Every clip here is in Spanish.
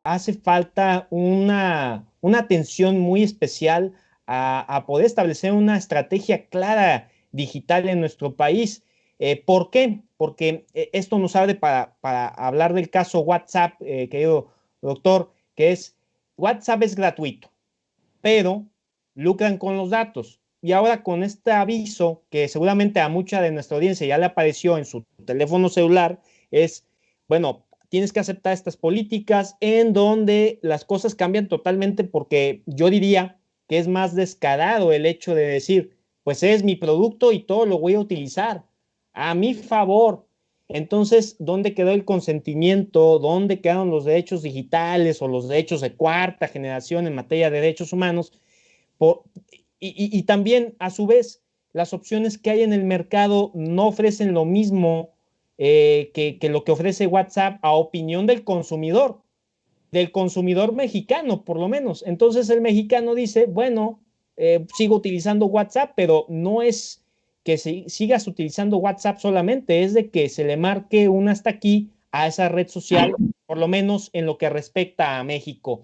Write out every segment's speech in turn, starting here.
hace falta una atención muy especial a poder establecer una estrategia clara digital en nuestro país. ¿Por qué? Porque esto nos abre para hablar del caso WhatsApp, querido doctor, que es WhatsApp es gratuito, pero lucran con los datos. Y ahora con este aviso, que seguramente a mucha de nuestra audiencia ya le apareció en su teléfono celular, es, bueno, tienes que aceptar estas políticas en donde las cosas cambian totalmente porque yo diría que es más descarado el hecho de decir, pues es mi producto y todo lo voy a utilizar a mi favor. Entonces, ¿dónde quedó el consentimiento? ¿Dónde quedaron los derechos digitales o los derechos de cuarta generación en materia de derechos humanos? Por, y también, a su vez, las opciones que hay en el mercado no ofrecen lo mismo que lo que ofrece WhatsApp a opinión del consumidor mexicano, por lo menos. Entonces el mexicano dice, bueno, sigo utilizando WhatsApp, pero no es que sigas utilizando WhatsApp solamente, es de que se le marque un hasta aquí a esa red social, por lo menos en lo que respecta a México.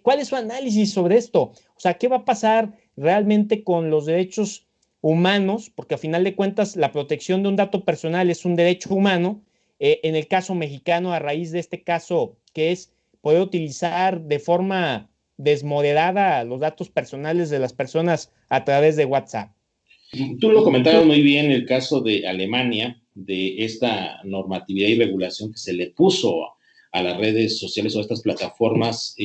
¿Cuál es su análisis sobre esto? O sea, ¿qué va a pasar realmente con los derechos humanos? Porque a final de cuentas la protección de un dato personal es un derecho humano. En el caso mexicano, a raíz de este caso, que es poder utilizar de forma desmoderada los datos personales de las personas a través de WhatsApp. Tú lo comentabas muy bien el caso de Alemania, de esta normatividad y regulación que se le puso a las redes sociales o a estas plataformas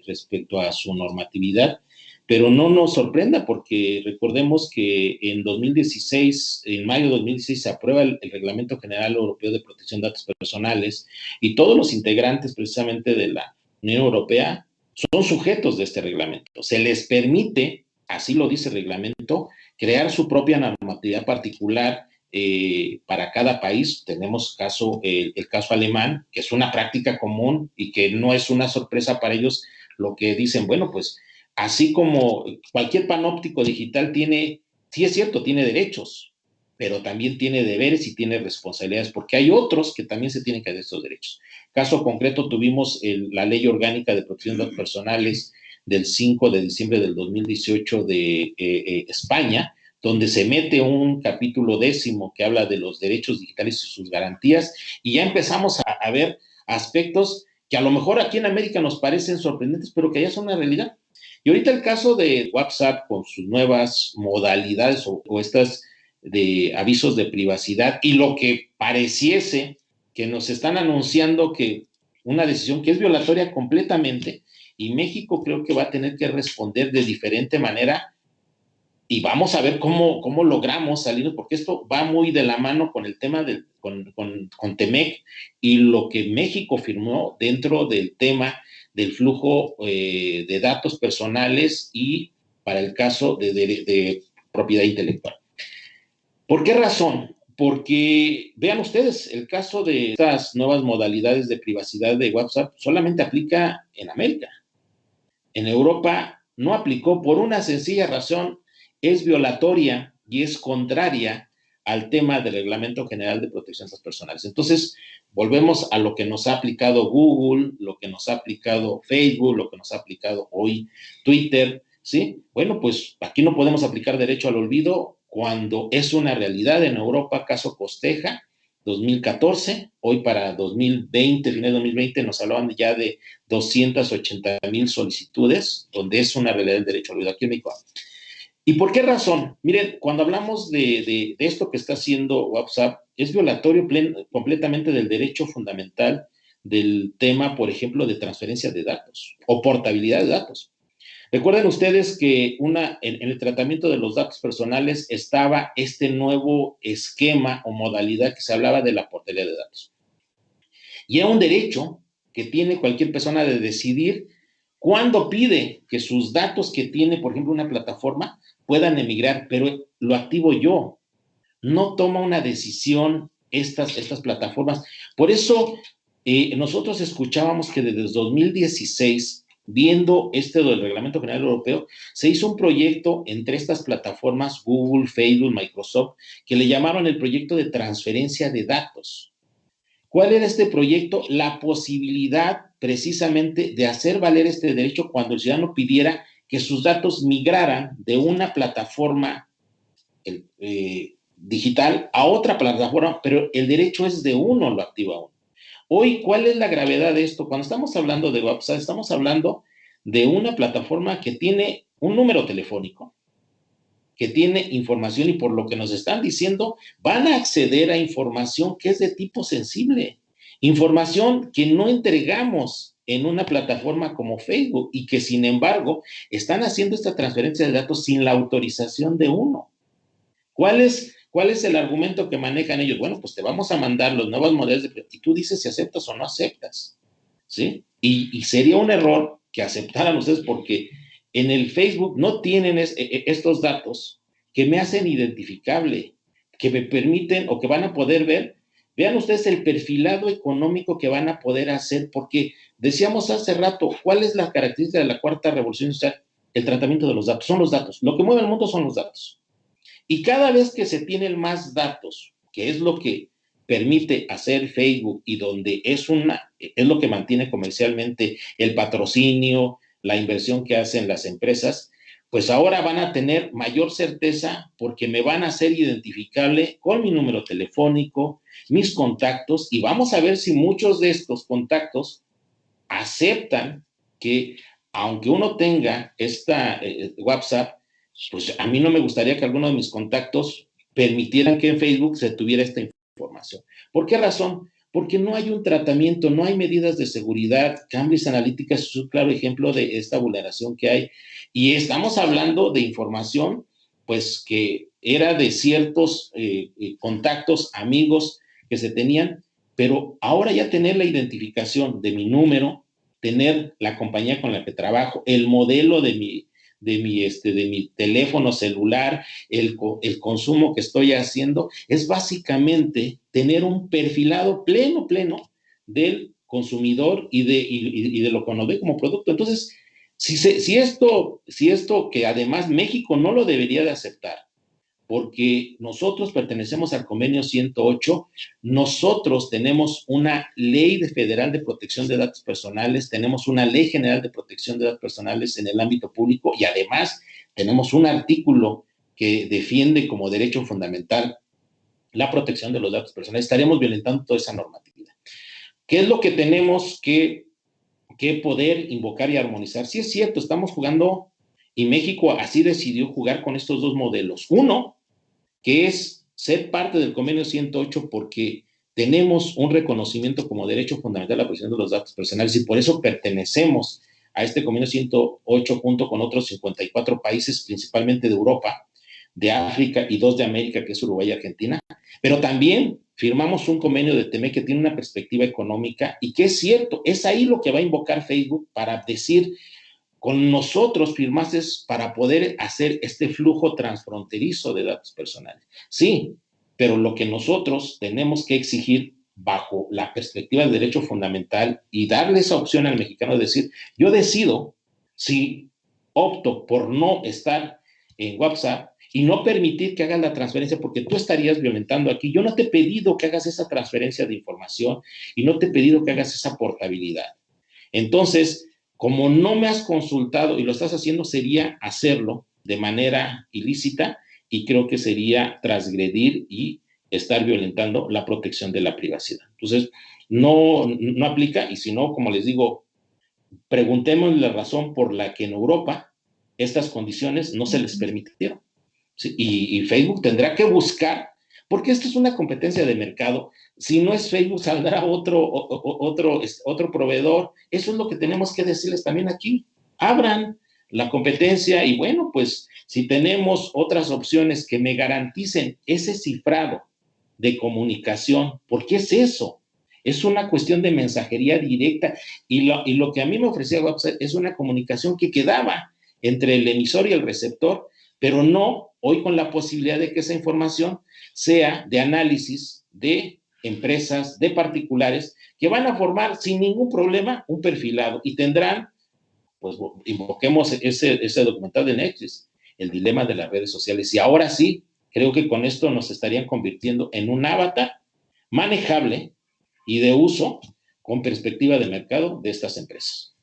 respecto a su normatividad, pero no nos sorprenda porque recordemos que en 2016, en mayo de 2016, se aprueba el Reglamento General Europeo de Protección de Datos Personales y todos los integrantes precisamente de la Unión Europea son sujetos de este reglamento. Se les permite, así lo dice el reglamento, crear su propia normatividad particular para cada país. Tenemos el caso alemán, que es una práctica común y que no es una sorpresa para ellos lo que dicen, bueno, pues así como cualquier panóptico digital tiene, sí es cierto, tiene derechos, pero también tiene deberes y tiene responsabilidades, porque hay otros que también se tienen que dar estos derechos. Caso concreto, tuvimos la Ley Orgánica de Protección de Datos Personales del 5 de diciembre del 2018 de España, donde se mete un capítulo 10 que habla de los derechos digitales y sus garantías, y ya empezamos a ver aspectos que a lo mejor aquí en América nos parecen sorprendentes, pero que ya son una realidad. Y ahorita el caso de WhatsApp con sus nuevas modalidades o estas de avisos de privacidad y lo que pareciese que nos están anunciando que una decisión que es violatoria completamente y México creo que va a tener que responder de diferente manera y vamos a ver cómo logramos salir, porque esto va muy de la mano con el tema con TEMEC y lo que México firmó dentro del tema del flujo de datos personales y para el caso de propiedad intelectual. ¿Por qué razón? Porque vean ustedes, el caso de estas nuevas modalidades de privacidad de WhatsApp solamente aplica en América. En Europa no aplicó por una sencilla razón, es violatoria y es contraria al tema del Reglamento General de Protección de Datos Personales. Entonces, volvemos a lo que nos ha aplicado Google, lo que nos ha aplicado Facebook, lo que nos ha aplicado hoy Twitter, ¿sí? Bueno, pues aquí no podemos aplicar derecho al olvido cuando es una realidad en Europa, caso Costeja, 2014, hoy para 2020, final de 2020, nos hablaban ya de 280,000 solicitudes, donde es una realidad del derecho al olvido aquí en México. ¿Y por qué razón? Miren, cuando hablamos de esto que está haciendo WhatsApp, es violatorio completamente del derecho fundamental del tema, por ejemplo, de transferencia de datos o portabilidad de datos. Recuerden ustedes que en el tratamiento de los datos personales estaba este nuevo esquema o modalidad que se hablaba de la portabilidad de datos. Y era un derecho que tiene cualquier persona de decidir cuándo pide que sus datos que tiene, por ejemplo, una plataforma, puedan emigrar, pero lo activo yo. No toma una decisión estas plataformas. Por eso nosotros escuchábamos que desde 2016, viendo del Reglamento General Europeo, se hizo un proyecto entre estas plataformas, Google, Facebook, Microsoft, que le llamaron el proyecto de transferencia de datos. ¿Cuál era este proyecto? La posibilidad precisamente de hacer valer este derecho cuando el ciudadano pidiera que sus datos migraran de una plataforma digital a otra plataforma, pero el derecho es de uno, lo activa uno. Hoy, ¿cuál es la gravedad de esto? Cuando estamos hablando de WhatsApp, estamos hablando de una plataforma que tiene un número telefónico, que tiene información y por lo que nos están diciendo, van a acceder a información que es de tipo sensible, información que no entregamos en una plataforma como Facebook y que sin embargo están haciendo esta transferencia de datos sin la autorización de uno. ¿Cuál es el argumento que manejan ellos? Bueno, pues te vamos a mandar los nuevos modelos y tú dices si aceptas o no aceptas, ¿sí? Y sería un error que aceptaran ustedes porque en el Facebook no tienen estos datos que me hacen identificable, que me permiten o que van a poder ver. Vean ustedes el perfilado económico que van a poder hacer, porque decíamos hace rato, ¿cuál es la característica de la cuarta revolución industrial? El tratamiento de los datos, son los datos. Lo que mueve el mundo son los datos. Y cada vez que se tienen más datos, que es lo que permite hacer Facebook y donde es lo que mantiene comercialmente el patrocinio, la inversión que hacen las empresas, pues ahora van a tener mayor certeza porque me van a hacer identificable con mi número telefónico, mis contactos, y vamos a ver si muchos de estos contactos aceptan que aunque uno tenga esta WhatsApp, pues a mí no me gustaría que alguno de mis contactos permitieran que en Facebook se tuviera esta información. ¿Por qué razón? Porque no hay un tratamiento, no hay medidas de seguridad. Cambridge Analytica es un claro ejemplo de esta vulneración que hay. Y estamos hablando de información, pues que era de ciertos contactos, amigos que se tenían, pero ahora ya tener la identificación de mi número, tener la compañía con la que trabajo, el modelo de mi teléfono celular, el consumo que estoy haciendo, es básicamente tener un perfilado pleno del consumidor y de lo que nos ve como producto. Entonces, si esto que además México no lo debería de aceptar, porque nosotros pertenecemos al convenio 108, nosotros tenemos una ley federal de protección de datos personales, tenemos una ley general de protección de datos personales en el ámbito público y además tenemos un artículo que defiende como derecho fundamental la protección de los datos personales. Estaríamos violentando toda esa normatividad. ¿Qué es lo que tenemos que poder invocar y armonizar? Sí es cierto, estamos jugando y México así decidió jugar con estos dos modelos. Uno, que es ser parte del convenio 108 porque tenemos un reconocimiento como derecho fundamental a la protección de los datos personales y por eso pertenecemos a este convenio 108 junto con otros 54 países, principalmente de Europa, de África y 2 de América, que es Uruguay y Argentina, pero también firmamos un convenio de TEMEC que tiene una perspectiva económica y que es cierto, es ahí lo que va a invocar Facebook para decir, con nosotros firmaste para poder hacer este flujo transfronterizo de datos personales. Sí, pero lo que nosotros tenemos que exigir bajo la perspectiva del derecho fundamental y darle esa opción al mexicano de decir, yo decido si opto por no estar en WhatsApp y no permitir que hagas la transferencia porque tú estarías violentando aquí. Yo no te he pedido que hagas esa transferencia de información y no te he pedido que hagas esa portabilidad. Entonces, como no me has consultado y lo estás haciendo, sería hacerlo de manera ilícita y creo que sería transgredir y estar violentando la protección de la privacidad. Entonces, no aplica y si no, como les digo, preguntemos la razón por la que en Europa estas condiciones no se les permitieron. ¿Sí? Y Facebook tendrá que buscar, porque esto es una competencia de mercado. Si no es Facebook, saldrá otro proveedor. Eso es lo que tenemos que decirles también aquí. Abran la competencia y bueno, pues si tenemos otras opciones que me garanticen ese cifrado de comunicación, porque es eso. Es una cuestión de mensajería directa y lo que a mí me ofrecía WhatsApp es una comunicación que quedaba entre el emisor y el receptor, pero no hoy con la posibilidad de que esa información sea de análisis de empresas, de particulares, que van a formar sin ningún problema un perfilado y tendrán, pues invoquemos ese documental de Netflix, el dilema de las redes sociales. Y ahora sí, creo que con esto nos estarían convirtiendo en un avatar manejable y de uso con perspectiva de mercado de estas empresas.